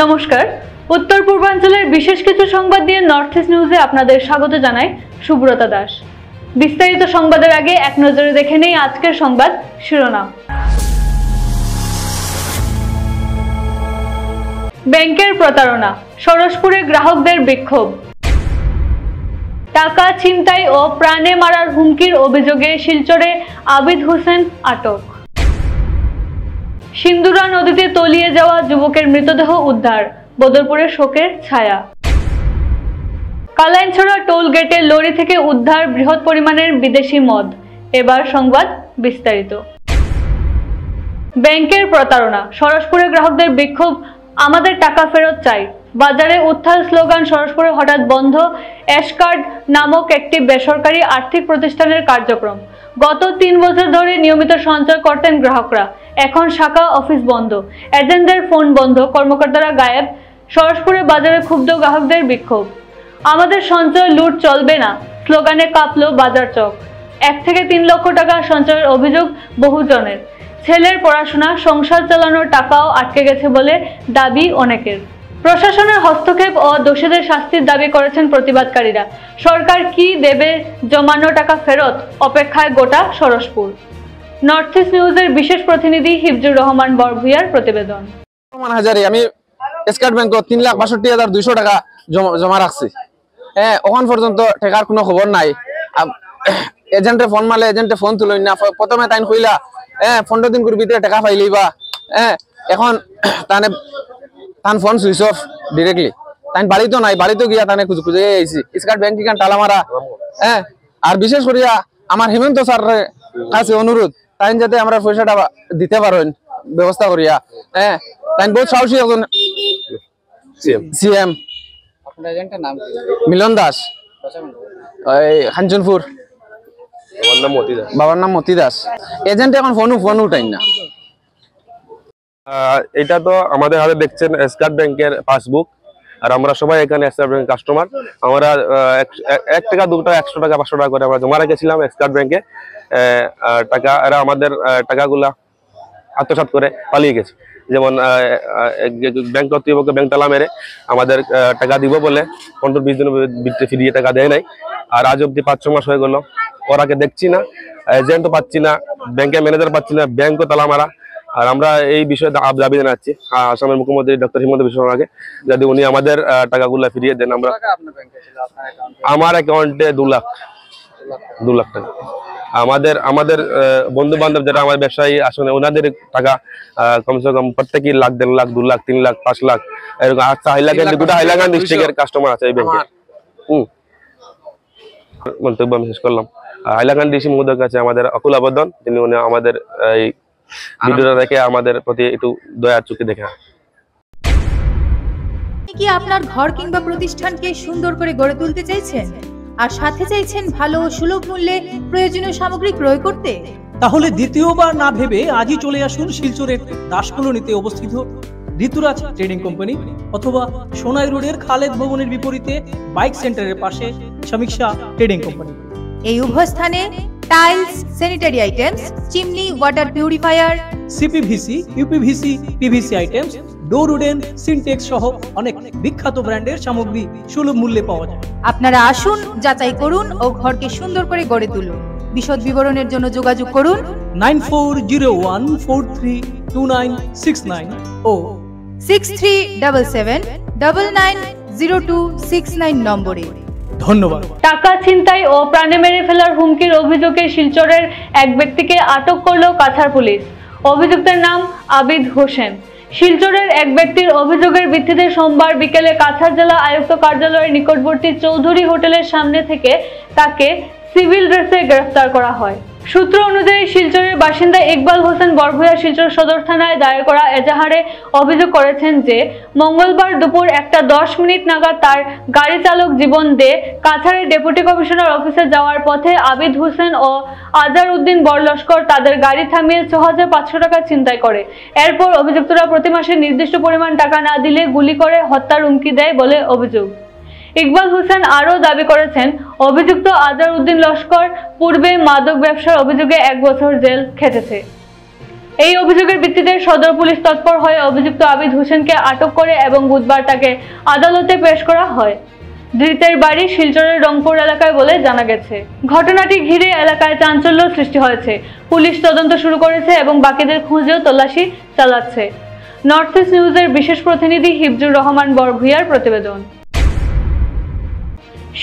নমস্কার, উত্তর পূর্বাঞ্চলের বিশেষ কিছু সংবাদ নিয়ে নর্থ ইস্ট নিউজে আপনাদের স্বাগত জানাই সুব্রতা দাস। বিস্তারিত সংবাদের আগে এক নজরে দেখে নেই আজকের সংবাদ শিরোনাম। ব্যাংকের প্রতারণা, সরসপুরে গ্রাহকদের বিক্ষোভ। টাকা ছিনতাই ও প্রাণে মারার হুমকির অভিযোগে শিলচরে আবিদ হোসেন আটক। সিন্দুরা নদীতে তলিয়ে যাওয়া যুবকের মৃতদেহ উদ্ধার, বদরপুরে শোকের ছায়া। কালাইনছড়া টোল গেটে লরি থেকে উদ্ধার বৃহৎ পরিমাণের বিদেশি মদ। এবার সংবাদ বিস্তারিত। ব্যাংকের প্রতারণা, সরসপুরে গ্রাহকদের বিক্ষোভ, আমাদের টাকা ফেরত চাই। বাজারে উত্থাল স্লোগান। সরসপুরে হঠাৎ বন্ধ অ্যাশকার্ড নামক একটি বেসরকারি আর্থিক প্রতিষ্ঠানের কার্যক্রম। গত 3 বছর ধরে নিয়মিত সঞ্চয় করতেন গ্রাহকরা, এখন শাখা অফিস বন্ধ, এজেন্টদের ফোন বন্ধ, কর্মকর্তারা গায়েব। সরসপুরে বাজারে ক্ষুব্ধ গ্রাহকদের বিক্ষোভ। আমাদের সঞ্চয় লুট চলবে না স্লোগানে কাঁপল বাজার চক। 1 থেকে 3 লক্ষ টাকা সঞ্চয়ের অভিযোগ বহুজনের। ছেলের পড়াশোনা, সংসার চালানোর টাকাও আটকে গেছে বলে দাবি অনেকের। প্রশাসনের হস্তক্ষেপ ও দোষীদের শাস্তির দাবি করেছেন প্রতিবাদকারীরা। সরকার কি দেবে জমানো টাকা ফেরত, অপেক্ষায় গোটা সরসপুর। নর্থ ইস্ট নিউজের বিশেষ প্রতিনিধি হিফজুর রহমান বরভূয়ার প্রতিবেদন। আমি স্টেট ব্যাংক 3,62,200 টাকা জমা রাখছি। এখন পর্যন্ত টাকার কোনো খবর নাই। এজেন্টে ফোন মারলে এজেন্টে ফোন তুলই না। প্রথমে তাই কইলা 15 দিন করে ভিতরে টাকা পাইলেই এখন তানে তান ফোন সুইচ অফ ডিরেক্টলি। তাই বাড়িতে নাই, বাড়িতে গিয়া তানে খুঁজে আইছি। স্টেট ব্যাংক ঠিকান তালা মারা। আর বিশেষ করিয়া আমার হেমন্ত স্যারের কাছে অনুরোধ, তাই যাতে আমরা পয়সাটা দিতে পারেন ব্যবস্থা করিয়া। তাই বহুত সাহসী একজন সিএম। আপনার এজেন্টের নাম কি? মিলন দাস, খানচনপুর। বাবার নাম মতি দাস। এজেন্ট এখন ফোন উঠাই না। এটা তো আমাদের হাতে দেখছেন স্টেট ব্যাংকের পাসবুক, আর আমরা সবাই এখানে স্টেট ব্যাংকের কাস্টমার। আমরা 1 টাকা 2 টাকা 100 টাকা 500 টাকা করে আমরা জমা রেখেছিলাম স্টেট ব্যাংকে টাকা। এরা আমাদের টাকাগুলা আত্মসাৎ করে পালিয়ে গেছে। যেমন ব্যাংক কর্তৃপক্ষ ব্যাংক তালা মেরে আমাদের টাকা দিব বলে 15-20 দিনের ভিতরে ফিরিয়ে টাকা দেয় নাই। আর আজ অব্দি 5-6 মাস হয়ে গেল, ওরাকে দেখছি না, এজেন্টও পাচ্ছি না, ব্যাংকের ম্যানেজার পাচ্ছি না, ব্যাংকও তালা মারা। আর আমরা এই বিষয়ে দাবি জানাচ্ছি আসামের মুখ্যমন্ত্রী ডক্টর হিমন্ত বিশ্ব শর্মাকে, যদি উনি আমাদের টাকাগুলো ফিরিয়ে দেন। আমরা আমার অ্যাকাউন্টে 2 লাখ টাকা। আমাদের বন্ধু বান্ধব যারা আমার ব্যবসায়ী আসলে ওনাদের টাকা কমসে কম প্রত্যেকই লাখ, 1.5 লাখ, 2 লাখ, 3 লাখ, 5 লাখ এরকম। আচ্ছা, হাইলাকান্দি ডিস্ট্রিক্টের কাস্টমার আছে এই ব্যাংকে। মন্তব্য আমি শেষ করলাম। হাইলাকান্দি ডিসি মহোদয়ের কাছে আমাদের অকুল আবেদন, তিনি উনি আমাদের এই ভিডিওটা দেখে আমাদের প্রতি একটু দয়ার চোখে দেখে। কি আপনার ঘর কিংবা প্রতিষ্ঠানকে সুন্দর করে গড়ে তুলতে চাইছেন আর সাথে চাইছেন ভালো ও সুলভ মূল্যে প্রয়োজনীয় সামগ্রী ক্রয় করতে? তাহলে দ্বিতীয়বার না ভেবে আজই চলে আসুন শিলচরের দাস কলোনিতে অবস্থিত ঋতুরাজ ট্রেডিং কোম্পানি অথবা সোনাই রোডের খালেদ ভবনের বিপরীতে বাইক সেন্টারের পাশে সমীক্ষা ট্রেডিং কোম্পানি। এই উভয় স্থানে tiles, sanitary items, chimney, water purifier, CPVC, uPVC, PVC items, ডোর উডেন, সিনটেক্স সহ অনেক বিখ্যাত ব্র্যান্ডের সামগ্রী সুলভ মূল্যে পাওয়া যায়। আপনারা আসুন, যাচাই করুন ও ঘরকে সুন্দর করে গড়ে তুলুন। বিশদ বিবরণের জন্য যোগাযোগ করুন 9401432969 ও 6377990269 নম্বরে। ধন্যবাদ। টাকা ছিনতাই ও প্রাণে মেরে ফেলার হুমকির অভিযোগে শিলচরের এক ব্যক্তিকে আটক করল কাছাড় পুলিশ। অভিযুক্তের নাম আবিদ হোসেন। শিলচরের এক ব্যক্তির অভিযোগের ভিত্তিতে সোমবার বিকেলে কাছাড় জেলা আয়ুক্ত কার্যালয়ের নিকটবর্তী চৌধুরী হোটেলের সামনে থেকে তাকে সিভিল ড্রেসে গ্রেফতার করা হয়। সূত্র অনুযায়ী শিলচরের বাসিন্দা ইকবাল হোসেন বরভূয়া শিলচর সদর থানায় দায়ের করা এজাহারে অভিযোগ করেছেন যে মঙ্গলবার দুপুর 1:10 নাগাদ তার গাড়ি চালক জীবন দে কাছাড়ের ডেপুটি কমিশনার অফিসে যাওয়ার পথে আবিদ হোসেন ও আজার উদ্দিন বড়লস্কর তাদের গাড়ি থামিয়ে 6,500 টাকা ছিনতাই করে। এরপর অভিযুক্তরা প্রতি মাসে নির্দিষ্ট পরিমাণ টাকা না দিলে গুলি করে হত্যার হুমকি দেয় বলে অভিযোগ। ইকবাল হোসেন আরও দাবি করেছেন, অভিযুক্ত আজার উদ্দিন লস্কর পূর্বে মাদক ব্যবসার অভিযোগে 1 বছর জেল খেটেছে। এই অভিযোগের ভিত্তিতে সদর পুলিশ তৎপর হয়ে অভিযুক্ত আবিদ হোসেনকে আটক করে এবং বুধবার তাকে আদালতে পেশ করা হয়। ধৃতের বাড়ি শিলচরের রংপুর এলাকায় বলে জানা গেছে। ঘটনাটি ঘিরে এলাকায় চাঞ্চল্য সৃষ্টি হয়েছে। পুলিশ তদন্ত শুরু করেছে এবং বাকিদের খুঁজেও তল্লাশি চালাচ্ছে। নর্থ ইস্ট নিউজের বিশেষ প্রতিনিধি হিফজুর রহমান বরভূয়ার প্রতিবেদন।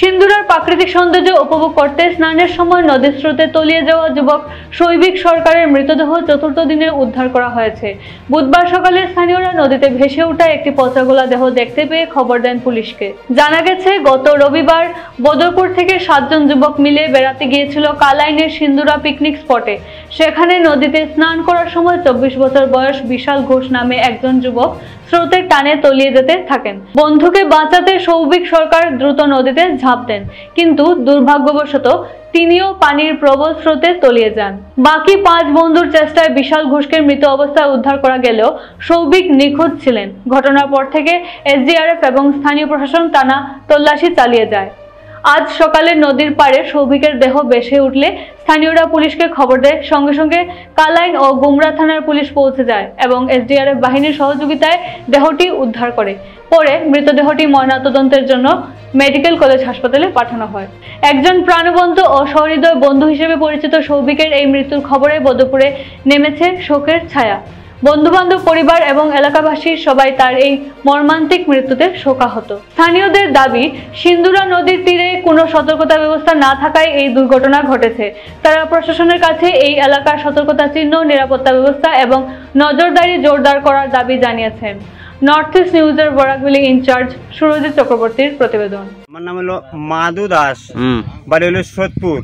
সিন্দুরার প্রাকৃতিক সৌন্দর্য উপভোগ করতে স্নানের সময় নদীর স্রোতে তলিয়ে যাওয়া যুবক শৈবিক সরকারের মৃতদেহ চতুর্থ দিনে উদ্ধার করা হয়েছে। বুধবার সকালে স্থানীয়রা নদীতে ভেসে ওঠা একটি পচাগোলা দেহ দেখতে পেয়ে খবর দেন পুলিশকে। জানা গেছে, গত রবিবার বদরপুর থেকে 7 জন যুবক মিলে বেড়াতে গিয়েছিল কালাইনের সিন্দুরা পিকনিক স্পটে। সেখানে নদীতে স্নান করার সময় 24 বছর বয়স বিশাল ঘোষ নামে একজন যুবক স্রোতের টানে তলিয়ে যেতে থাকেন। বন্ধুকে বাঁচাতে শৌবিক সরকার দ্রুত নদীতে ঝাঁপ দেন, কিন্তু দুর্ভাগ্যবশত তিনিও পানির প্রবল স্রোতে তলিয়ে যান। বাকি 5 বন্ধুর চেষ্টায় বিশাল ঘোষকে মৃত অবস্থায় উদ্ধার করা গেলেও শৌবিক নিখোঁজ ছিলেন। ঘটনার পর থেকে এসডিআরএফ এবং স্থানীয় প্রশাসন টানা তল্লাশি চালিয়ে যায়। আজ সকালে নদীর পাড়ে শৌবিকের দেহ ভেসে উঠলে স্থানীয়রা পুলিশকে খবর দেয়। সঙ্গে সঙ্গে কালাইন ও গুমরা থানার পুলিশ পৌঁছে যায় এবং এসডিআরএফ বাহিনীর সহযোগিতায় দেহটি উদ্ধার করে। পরে মৃতদেহটি ময়নাতদন্তের জন্য মেডিকেল কলেজ হাসপাতালে পাঠানো হয়। একজন প্রাণবন্ত ও সহৃদয় বন্ধু হিসেবে পরিচিত শৌবিকের এই মৃত্যুর খবরে বদরপুরে নেমেছে শোকের ছায়া। বন্ধুবান্ধব, পরিবার এবং এলাকাবাসীর সবাই তার এই মর্মান্তিক মৃত্যুতে শোকাহত। স্থানীয়দের দাবি, সিন্দুরা নদীর তীরে কোনো সতর্কতা ব্যবস্থা না থাকায় এই দুর্ঘটনা ঘটেছে। তারা প্রশাসনের কাছে এই এলাকার সতর্কতা চিহ্ন, নিরাপত্তা ব্যবস্থা এবং নজরদারি জোরদার করার দাবি জানিয়েছেন। নর্থ ইস্ট নিউজের বরাকভ্যালি ইনচার্জ সুরজিৎ চক্রবর্তীর প্রতিবেদন। আমার নাম হলো মাধু দাস, বাড়ি হলো সোদপুর।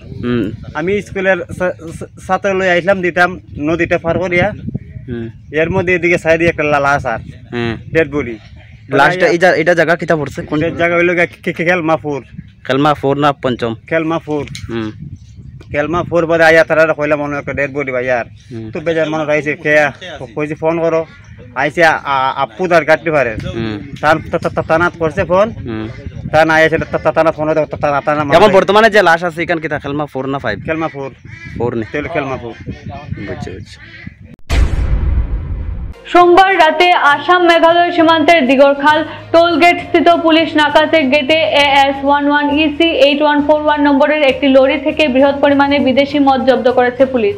আমি স্কুলের ছাত্র লই আইলাম, দিতাম নদীটা পার করিয়া। এর মধ্যে এদিকে সাইডে একটা লাশ আর ডেড বডি। লাস্টটা এটা জায়গা কিটা পড়ছে? কোন জায়গা হইলো খেলমাপুর। খেলমাপুর না পঞ্চম? খেলমাপুর। খেলমাপুর বাদে আয়া তারা কইলাম মনে একটা ডেড বডি ভাই। আর তো বেজার মানুষ আইছে, খেয়া কইছে ফোন করো। আইসে আপু তার গাড়ি পারে তানাত করছে ফোন। তানা আইছে তানা ফোন। এখন বর্তমানে যে লাশ আছে এখান কিটা খেলমাপুর না 5? খেলমাপুর 4 নে খেলমাপুর। বুঝছি। সোমবার রাতে আসাম মেঘালয় সীমান্তের দিগরখাল টোল গেট স্থিত পুলিশ নাকা চেক গেটে AS11EC 8141 নম্বরের একটি লরি থেকে বৃহৎ পরিমাণে বিদেশি মদ জব্দ করেছে পুলিশ।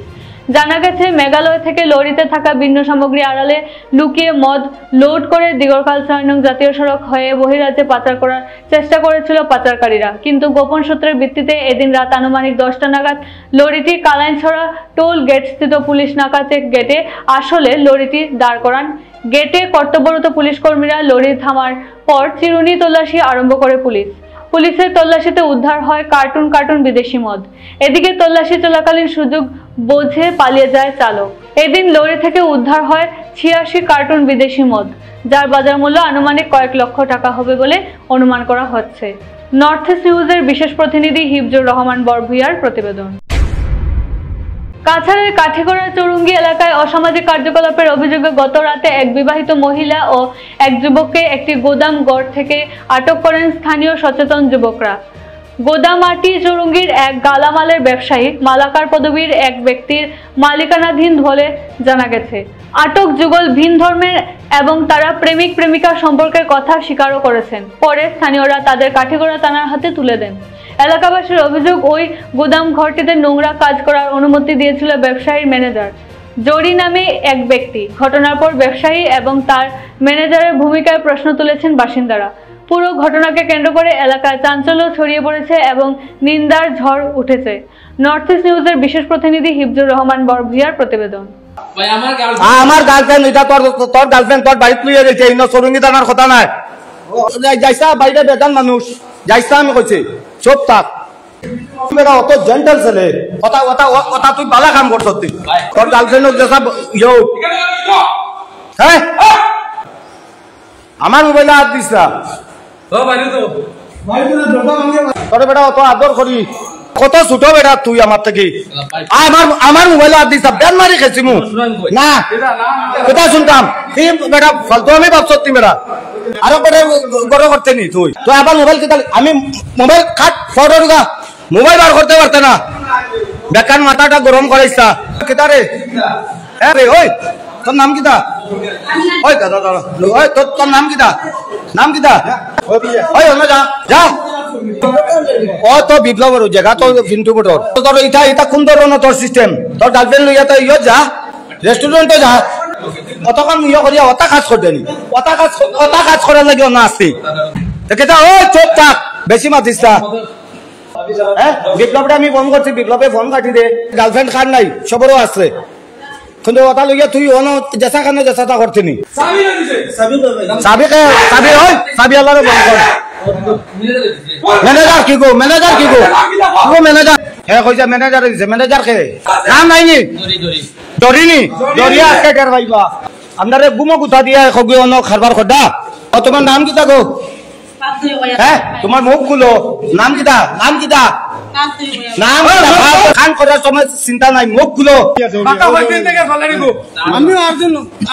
জানা গেছে, মেঘালয় থেকে লরিতে থাকা ভিন্ন সামগ্রী আড়ালে লুকিয়ে মদ লোড করে দিগরখাল 6 নং জাতীয় সড়ক হয়ে বহিরাজ্যে পাচার করার চেষ্টা করেছিল পাচারকারীরা। কিন্তু গোপন সূত্রের ভিত্তিতে এদিন রাত আনুমানিক 10টা নাগাদ লরিটি কালাইনছড়া টোল গেট স্থিত পুলিশ নাকা চেক গেটে আসলে লরিটি দাঁড় করান। গেটে কর্তব্যরত পুলিশ কর্মীরা লরি থামার পর চিরুনি তল্লাশি আরম্ভ করে পুলিশ। পুলিশের তল্লাশিতে উদ্ধার হয় কার্টুন বিদেশি মদ। এদিকে তল্লাশি চলাকালীন সুযোগ বোঝে পালিয়ে যায় চালক। এদিন লরি থেকে উদ্ধার হয় 86 কার্টুন বিদেশি মদ, যার বাজার মূল্য আনুমানিক কয়েক লক্ষ টাকা হবে বলে অনুমান করা হচ্ছে। নর্থ ইস্ট নিউজের বিশেষ প্রতিনিধি হিফজুর রহমান বরভূয়ার প্রতিবেদন। কাছাড়ের কাঠিগড়া চৌরঙ্গি এলাকায় অসামাজিক কার্যকলাপের অভিযোগে গত রাতে এক বিবাহিত মহিলা ও এক যুবককে একটি গোদাম ঘর থেকে আটক করেন স্থানীয় সচেতন যুবকরা। গোদামাটি চৌরঙ্গির এক গালামালের ব্যবসায়ী মালাকার পদবীর এক ব্যক্তির মালিকানাধীন বলে জানা গেছে। আটক যুগল ভিন ধর্মের এবং তারা প্রেমিক প্রেমিকা সম্পর্কের কথা স্বীকারও করেছেন। পরে স্থানীয়রা তাদের কাঠিগড়া থানার হাতে তুলে দেন। এলাকাবাসীর অভিযোগ, ওই গোদাম ঘরটিতে নোংরা কাজ করার অনুমতি দিয়েছিল ব্যবসায়ীর ম্যানেজার জরি নামে এক ব্যক্তি। ঘটনার পর ব্যবসায়ী এবং তার ম্যানেজারের ভূমিকায় প্রশ্ন তুলেছেন বাসিন্দারা। পুরো ঘটনাকে কেন্দ্র করে এলাকায় চাঞ্চল্য ছড়িয়ে পড়েছে এবং নিন্দার ঝড় উঠেছে। নর্থ ইস্ট নিউজের বিশেষ প্রতিনিধি হিফজুর রহমান বরভূয়ার প্রতিবেদন। আমার গার্লফ্রেন্ড এটা তোর গার্লফ্রেন্ড তোর বাড়িতে লইয়া গেছে, ইনো চৌরঙ্গি থানার কথা নাই। যাইছা বাইরে বেজান মানুষ যাইছা, আমি কইছি চুপ থাক। অত জেন্টাল ছেলে, কথা তুই বালা কাম করছ। তোর গার্লফ্রেন্ড হ্যাঁ আমার মোবাইলে হাত দিস না। তোর বেটা অত আদর করি, কত ছোট বেটা তুই আমার থেকে। আমার মোবাইলে হাত দিস, বেন মারি খেয়েছি মু না কোথায় শুনতাম। তুই বেটা ফালতু আমি ভাবছ তুই বেটা আরো বেটা গড় করতে নি। তুই আবার মোবাইল কেটে আমি মোবাইল খাট ফটো ঢুকা মোবাইল বার করতে পারতে না। বেকার মাথাটা গরম করাইছা কেটারে হ্যাঁ রে ওই তোর নাম কিতা ওই দাদা দাদা ওই তোর নাম কিতা ওই অন্য যা যা ও তো বিপ্লবের জায়গা তো পিন্টু বটর তোর এটা কোন ধরনের তোর সিস্টেম তোর গার্লফ্রেন্ড লইয়া তো ইয়ে যা রেস্টুরেন্টে যা অতক্ষণ ইয়ে করিয়া অতা কাজ করতে নি অতা কাজ করার লাগে না আসছি কেটা ওই চোপ থাক বেশি মাতিস না হ্যাঁ বিপ্লবটা আমি ফোন করছি বিপ্লবে ফোন কাটি দে গার্লফ্রেন্ড কার নাই সবরও আছে কিন্তু ওটা লইয়া তুই অন জেসা খানে জেসাটা করছিনি চাবি আল্লাহরে ফোন কর ম্যানেজার কি গো ম্যানেজার হ্যাঁ কইছে ম্যানেজার দিছে ম্যানেজার কে কাম নাইনি দরিনি দরিয়া আজকে কার ভাইবা আমদারে গুমো গুতা দিয়া খগি অন খারবার খডা ও তোমার নাম কিতা গো হ্যাঁ তোমার মুখ খুলো নাম কিতা নাম খান করার সময় চিন্তা নাই মুখ খুলো আমি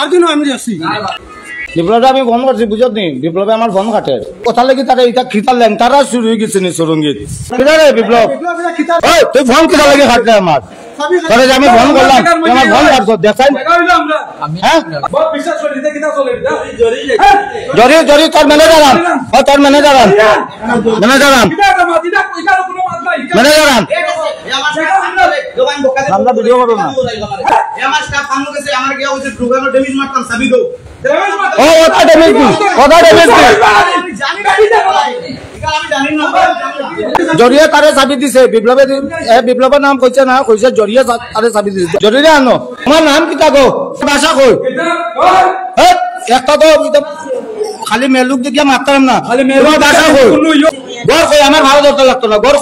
আর্জুন আমি আছি বিপ্লবে আমি ফোন করছি বুঝত নি বিপ্লবে আমার ফোন কাটে কথা লাগি তারা এটা খিতার লেন তারা শুরু হয়ে গেছে নি সুরঙ্গীত রে বিপ্লব তুই ফোন কিতা লাগে কাটলে আমার তোরে আমি ফোন করলাম আমার ফোন কাটছো দেখাই হ্যাঁ জরি তোর ম্যানেজার আমরা ভিডিও করব না আমার স্টাফ কাম করেছে আমার কি হইছে প্রোগ্রামে ড্যামেজ মারতাম সাবি দাও ও ওটা ড্যামেজ আমি জানি না জরিয়া তারে চাবি দিছে বিপ্লবের নাম কইছে না কইছে জরিয়া তারে চাবি দিছে জরিয়া আনো আমার নাম কিতা গো ভাষা কই একটা তো খালি মেলুক দেখিয়া মারতাম না খালি মেলুক ভাষা কই গর কই আমার ভালো দরকার লাগতো না গর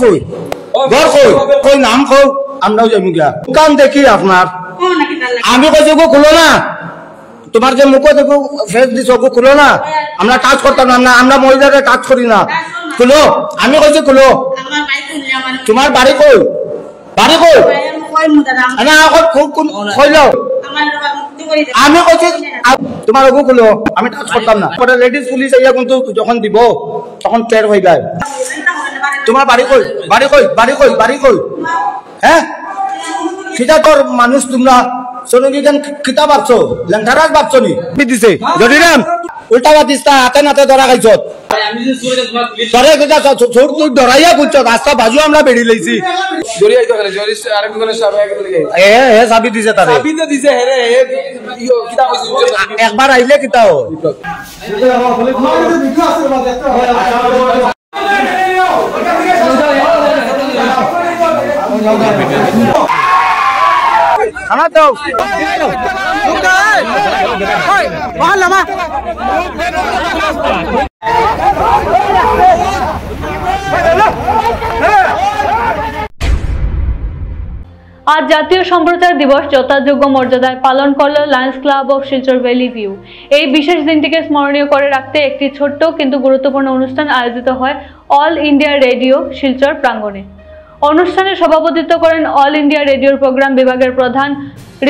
কই নাম কই আমরাও যাইমু গিয়া দোকান দেখি আপনার আমি কইছি গো খুলো না তোমার যে মুখ দেখো ফেস দিছো গো খুলো না আমরা কাজ করতাম না আমরা মহিলাদের কাজ করি না খুলো আমি কইছি খুলো তোমার বাড়ি কই না খুব কইলো আমি কইছি তোমার গো খুলো আমি কাজ করতাম না পরে লেডিস পুলিশ আইয়া কিন্তু যখন দিব তখন টের হই যায় তোমার বাড়ি কই হ্যাঁ সেটা তোর মানুষ তোমরা সোনগি গান কিতা ভাবছো লেংটারাজ ভাবছো নি দিছে যদি রাম উল্টা বাতিস তা হাতে নাতে ধরা খাইছ তোরে কিতা ছোট তুই ধরাইয়া বুঝছ রাস্তা বাজু আমরা বেড়ি লইছি জরি আইতো করে জরি আরেক দোকানে সাবে আগে লাগে এ সাবি দিছে তারে সাবি তো দিছে হেরে ইয়ো কিতা কইছিস একবার আইলে কিতা ও খানা দাও আজ জাতীয় সম্প্রচার দিবস যথাযোগ্য মর্যাদায় পালন করল Lions club of Silchar valley view. এই বিশেষ দিনটিকে স্মরণীয় করে রাখতে একটি ছোট্ট কিন্তু গুরুত্বপূর্ণ অনুষ্ঠান আয়োজিত হয় অল ইন্ডিয়া রেডিও শিলচর প্রাঙ্গণে। অনুষ্ঠানে সভাপতিত্ব করেন অল ইন্ডিয়া রেডিওর প্রোগ্রাম বিভাগের প্রধান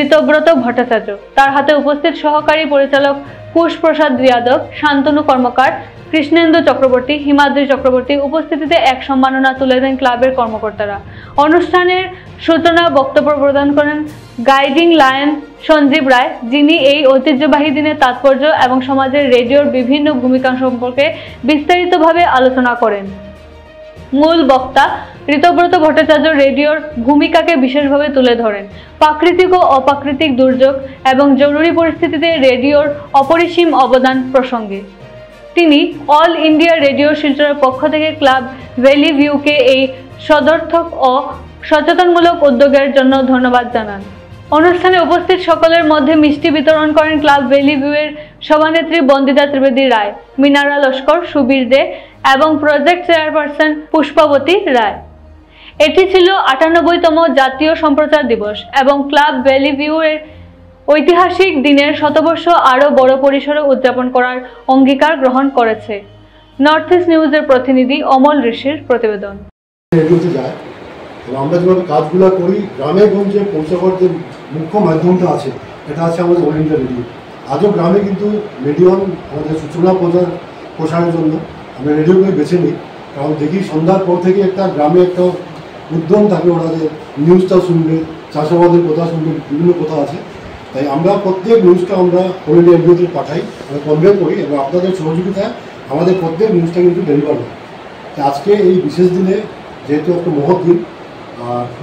ঋতব্রত ভট্টাচার্য। তার হাতে উপস্থিত সহকারী পরিচালক কুশ প্রসাদ যাদব, শান্তনু কর্মকার, কৃষ্ণেন্দু চক্রবর্তী, হিমাদ্রি চক্রবর্তী উপস্থিতিতে এক সম্মাননা তুলে দেন ক্লাবের কর্মকর্তারা। অনুষ্ঠানের সূচনা বক্তব্য প্রদান করেন গাইডিং লায়ন সঞ্জীব রায়, যিনি এই ঐতিহ্যবাহী দিনের তাৎপর্য এবং সমাজের রেডিওর বিভিন্ন ভূমিকা সম্পর্কে বিস্তারিতভাবে আলোচনা করেন। মূল বক্তা ঋতব্রত ভট্টাচার্য রেডিওর ভূমিকাকে বিশেষভাবে তুলে ধরেন। প্রাকৃতিক ও অপ্রাকৃতিক দুর্যোগ এবং জরুরি পরিস্থিতিতে রেডিওর অপরিসীম অবদান প্রসঙ্গে তিনি অল ইন্ডিয়া রেডিও শিলচরের পক্ষ থেকে ক্লাব ভ্যালি ভিউকে এই সদর্থক ও সচেতনমূলক উদ্যোগের জন্য ধন্যবাদ জানান। অনুষ্ঠানে উপস্থিত সকলের মধ্যে মিষ্টি বিতরণ করেন ক্লাব ভ্যালি ভিউয়ের সভানেত্রী বন্দিতা ত্রিবেদী রায়, মিনারা লস্কর, সুবীর দে এবং প্রজেক্ট চেয়ারপারসন পুষ্পাবতী রায়। এটি ছিল ৯৮তম জাতীয় সম্প্রচার দিবস এবং ক্লাব ভ্যালি ভিউয়ের ঐতিহাসিক দিনের শতবর্ষ আরও বড় পরিসরে উদযাপন করার অঙ্গীকার গ্রহণ করেছে। নর্থ ইস্ট নিউজের প্রতিনিধি অমল ঋষির প্রতিবেদন। আমরা যেভাবে কাজগুলো করি গ্রামে গঞ্জে পৌঁছাবার যে মুখ্য মাধ্যমটা আছে এটা আছে আমাদের অল ইন্ডিয়া রেডিও। আজও গ্রামে কিন্তু রেডিও আমাদের সূচনা প্রসারের জন্য আমরা রেডিওকে বেছে নিই, কারণ দেখি সন্ধ্যার পর থেকে একটা গ্রামে একটা উদ্যম থাকে, ওরা যে নিউজটা শুনবে, চাষাবাদের কথা শুনবে, বিভিন্ন কথা আছে, তাই আমরা প্রত্যেক নিউজটা আমরা অল ইন্ডিয়া রেডিওতে পাঠাই, আমরা কনভে করি এবং আপনাদের সহযোগিতায় আমাদের প্রত্যেক নিউজটা কিন্তু ডেলিভার হয়। আজকে এই বিশেষ দিনে যেহেতু একটা মহৎ দিন,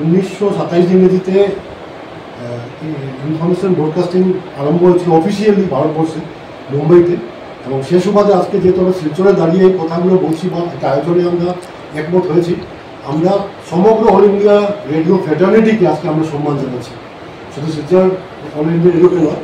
1927 ইংরেজিতে ইনফরমেশন ব্রডকাস্টিং আরম্ভ হয়েছিল অফিসিয়ালি ভারতবর্ষে, মুম্বাইতে, এবং সে সুবাদে আজকে যেহেতু আমরা শিলচরে দাঁড়িয়ে এই কথাগুলো বলছি বা একটা আয়োজনে আমরা একমত হয়েছি, আমরা সমগ্র অল ইন্ডিয়া রেডিও ফেটার্নিটিকে আজকে আমরা সম্মান জানাচ্ছি। শুধু শিলচর অল ইন্ডিয়া রেডিওকে নয়,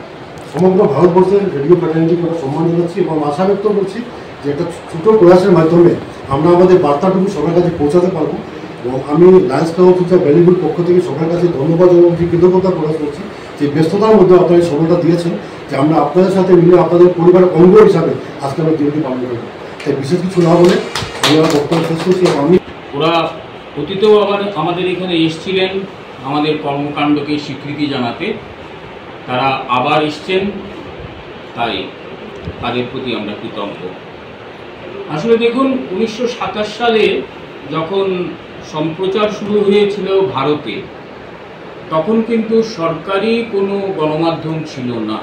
সমগ্র ভারতবর্ষের রেডিও ফেটার্নিটিকে আমরা সম্মান জানাচ্ছি এবং আশা ব্যক্ত করছি যে একটা ছোটো প্রয়াসের মাধ্যমে আমরা আমাদের বার্তাটুকু সবার কাছে পৌঁছাতে পারবো। এবং আমি লায়ন্স ক্লাব অফ ফিউচার ভ্যালিগুড পক্ষ থেকে সবার কাছে ধন্যবাদ এবং কৃতজ্ঞতা প্রকাশ করছি যে ব্যস্ততার মধ্যে আপনারা এই সময়টা দিয়েছেন, যে আমরা আপনাদের সাথে মিলে আপনাদের পরিবারের অঙ্গ হিসাবে আজকে আমরা দিনটি পালন করব। তাই বিশেষ কিছু না বলে আমি আমার বক্তব্য শেষ করছি। আমি ওরা অতীতেও আমাদের এখানে এসেছিলেন আমাদের কর্মকাণ্ডকে স্বীকৃতি জানাতে, তারা আবার এসছেন, তাই তাদের প্রতি আমরা কৃতজ্ঞ। আসলে দেখুন, 1927 সালে যখন সম্প্রচার শুরু হয়েছিল ভারতে, তখন কিন্তু সরকারি কোনো গণমাধ্যম ছিল না।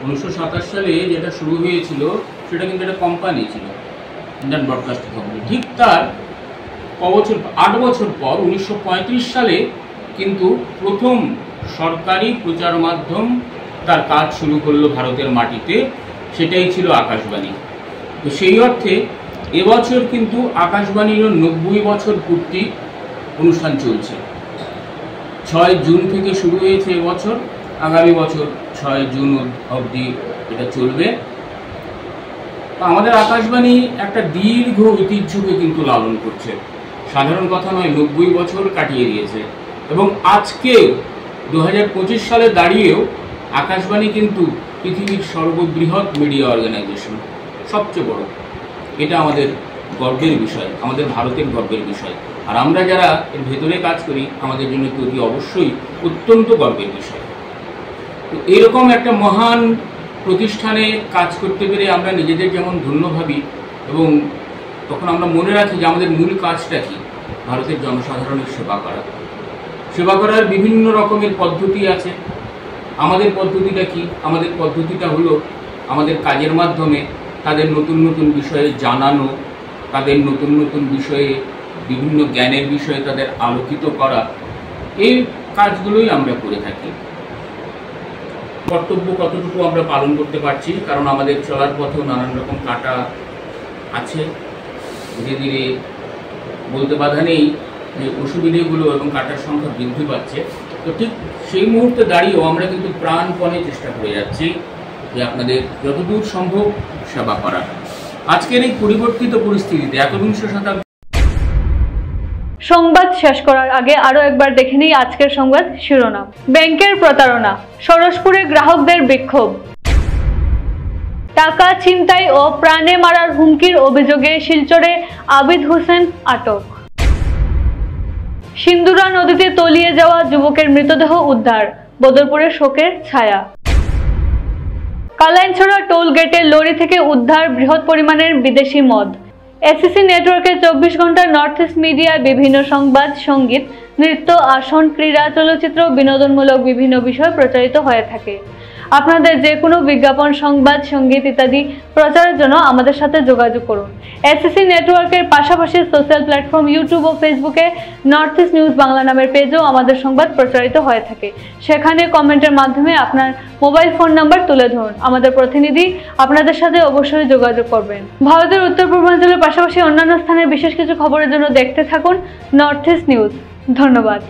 1927 সালে যেটা শুরু হয়েছিল সেটা কিন্তু একটা কোম্পানি ছিল, ইন্ডিয়ান ব্রডকাস্টিং কোম্পানি। ঠিক তার 8 বছর পর 1935 সালে কিন্তু প্রথম সরকারি প্রচার মাধ্যম তার কাজ শুরু করলো ভারতের মাটিতে, সেটাই ছিল আকাশবাণী। তো সেই অর্থে এবছর কিন্তু আকাশবাণীর 90 বছর পূর্তি অনুষ্ঠান চলছে। 6 জুন থেকে শুরু হয়েছে এবছর, আগামী বছর 6 জুন অবধি এটা চলবে। আমাদের আকাশবাণী একটা দীর্ঘ ঐতিহ্যকে কিন্তু লালন করছে, সাধারণ কথা নয়, 90 বছর কাটিয়ে দিয়েছে। এবং আজকেও 2025 সালে দাঁড়িয়েও আকাশবাণী কিন্তু পৃথিবীর সর্ববৃহৎ মিডিয়া অর্গানাইজেশন, সবচেয়ে বড়। এটা আমাদের গর্বের বিষয়, আমাদের ভারতের গর্বের বিষয়। আর আমরা যারা এর ভেতরে কাজ করি, আমাদের জন্য তো অতি অবশ্যই অত্যন্ত গর্বের বিষয়। তো এরকম একটা মহান প্রতিষ্ঠানে কাজ করতে পেরে আমরা নিজেদের যেমন ধন্য ভাবি, এবং তখন আমরা মনে রাখি যে আমাদের মূল কাজটা কি, ভারতের জনসাধারণের সেবা করা। সেবা করার বিভিন্ন রকমের পদ্ধতি আছে। আমাদের পদ্ধতিটা কি? আমাদের পদ্ধতিটা হলো আমাদের কাজের মাধ্যমে তাদের নতুন নতুন বিষয়ে জানানো, তাদের নতুন নতুন বিষয়ে বিভিন্ন জ্ঞানের বিষয়ে তাদের আলোকিত করা। এই কাজগুলোই আমরা করে থাকি। কর্তব্য কতটুকু আমরা পালন করতে পারছি, কারণ আমাদের চলার পথেও নানান রকম কাঁটা আছে। ধীরে ধীরে বলতে বাধা নেই যে অসুবিধেগুলো এবং কাঁটার সংখ্যা বৃদ্ধি পাচ্ছে। তো ঠিক সেই মুহূর্তে দাঁড়িয়েও আমরা কিন্তু প্রাণপণে চেষ্টা করে যাচ্ছি যে আপনাদের যতদূর সম্ভব সেবা করার। আজকের এই পরিবর্তিত পরিস্থিতিতে 21 শতাব্দী। সংবাদ শেষ করার আগে আরো একবার দেখে নিই আজকের সংবাদ শিরোনাম। ব্যাংকের প্রতারণা, সরসপুরে গ্রাহকদের বিক্ষোভ। টাকা ছিনতাই ও প্রাণে মারার হুমকির অভিযোগে শিলচরে আবিদ হোসেন আটক। সিন্দুরা নদীতে তলিয়ে যাওয়া যুবকের মৃতদেহ উদ্ধার, বদরপুরে শোকের ছায়া। কালাইনছড়া টোল গেটে লরি থেকে উদ্ধার বৃহৎ পরিমাণের বিদেশি মদ। এসিসি নেটওয়ার্কের 24 ঘন্টা নর্থ ইস্ট মিডিয়ায় বিভিন্ন সংবাদ, সঙ্গীত, নৃত্য, আসন, ক্রীড়া, চলচ্চিত্র, বিনোদনমূলক বিভিন্ন বিষয় প্রচারিত হয়ে থাকে। আপনাদের যে কোনো বিজ্ঞাপন, সংবাদ, সঙ্গীত ইত্যাদি প্রচারের জন্য আমাদের সাথে যোগাযোগ করুন। এসিসি নেটওয়ার্কের পাশাপাশি সোশ্যাল প্ল্যাটফর্ম ইউটিউব ও ফেসবুকে নর্থ ইস্ট নিউজ বাংলা নামের পেজেও আমাদের সংবাদ প্রচারিত হয়ে থাকে। সেখানে কমেন্টের মাধ্যমে আপনার মোবাইল ফোন নাম্বার তুলে ধরুন, আমাদের প্রতিনিধি আপনাদের সাথে অবশ্যই যোগাযোগ করবেন। ভারতের উত্তর পূর্বাঞ্চলের পাশাপাশি অন্যান্য স্থানের বিশেষ কিছু খবরের জন্য দেখতে থাকুন নর্থ ইস্ট নিউজ। ধন্যবাদ।